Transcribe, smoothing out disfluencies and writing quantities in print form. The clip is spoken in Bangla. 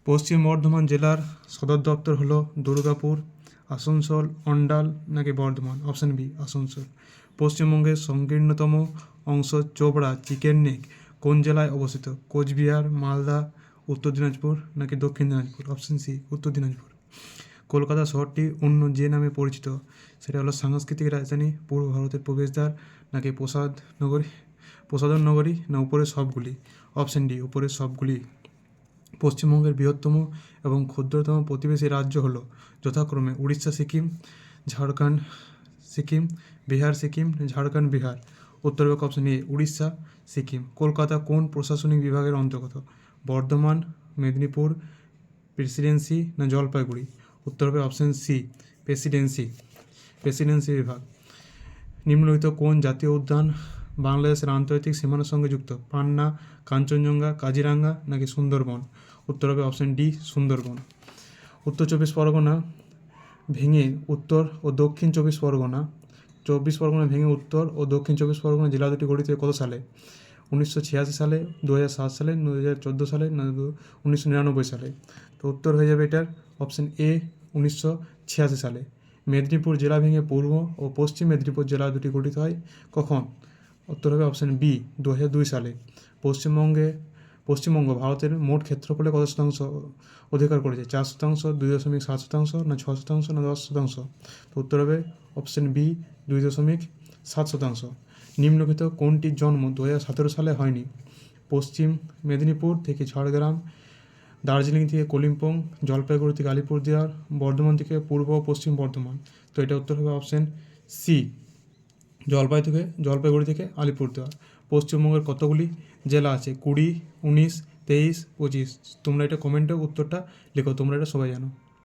পশ্চিম বর্ধমান জেলার সদর দপ্তর হলো দুর্গাপুর, আসানসোল, অন্ডাল নাকি বর্ধমান? Option B Asansol. পশ্চিমবঙ্গের সংকীর্ণতম অংশ চোপড়া চিকেন নেক কোন জেলায় অবস্থিত? কোচবিহার, মালদা, উত্তর দিনাজপুর নাকি দক্ষিণ দিনাজপুর? অপশান সি উত্তর দিনাজপুর। কলকাতা শহরটি অন্য যে নামে পরিচিত, সেটা হলো সাংস্কৃতিক রাজধানী, পূর্ব ভারতের প্রবেশদ্বার নাকি প্রসাধন নগরী না উপরের সবগুলি? অপশান ডি উপরের সবগুলি। পশ্চিমবঙ্গের বৃহত্তম এবং ক্ষুদ্রতম প্রতিবেশী রাজ্য হলো যথাক্রমে উড়িষ্যা সিকিম, ঝাড়খণ্ড সিকিম, বিহার সিকিম, ঝাড়খণ্ড বিহার। উত্তর হবে অপশান এ উড়িষ্যা সিকিম। কলকাতা কোন প্রশাসনিক বিভাগের অন্তর্গত? বর্ধমান, মেদিনীপুর, প্রেসিডেন্সি না জলপাইগুড়ি? উত্তর হবে অপশান সি প্রেসিডেন্সি বিভাগ। নিম্নলিখিত কোন জাতীয় উদ্যান বাংলাদেশের আন্তর্জাতিক সীমানার সঙ্গে যুক্ত? পান্না, কাঞ্চনজঙ্ঘা, কাজিরাঙ্গা নাকি সুন্দরবন? উত্তর হবে অপশান ডি সুন্দরবন। উত্তর চব্বিশ পরগনা ভেঙে উত্তর ও দক্ষিণ চব্বিশ পরগনা ভেঙে উত্তর ও দক্ষিণ চব্বিশ পরগনা জেলা দুটি গঠিত কত সালে? 1986 সালে, 2007 সালে, 2014 সালে না 1999 সালে? তো উত্তর হয়ে যাবে এটার অপশান এ 1986 সালে। মেদিনীপুর জেলা ভেঙে পূর্ব ও পশ্চিম মেদিনীপুর জেলা দুটি গঠিত হয় কখন? উত্তর হবে অপশান বি 2002 সালে। পশ্চিমবঙ্গ ভারতের মোট ক্ষেত্রফলে কত শতাংশ অধিকার করেছে? 4%, 2.7%, না 6%, না 10%? তো উত্তর হবে অপশান বি 2.7%। নিম্নলিখিত কোনটির জন্ম 2017 সালে হয়নি? পশ্চিম মেদিনীপুর থেকে ঝাড়গ্রাম, দার্জিলিং থেকে কলিম্পং, জলপাইগুড়ি থেকে আলিপুরদুয়ার, বর্ধমান থেকে পূর্ব ও পশ্চিম বর্ধমান। তো এটা উত্তর হবে অপশান সি জলপাইগুড়ি থেকে আলিপুরদুয়ার। পশ্চিমবঙ্গের কতগুলি জেলা আছে? 20, 19, 23, 25। তোমরা এটা কমেন্টে উত্তরটা লেখো, তোমরা এটা সবাই জানো।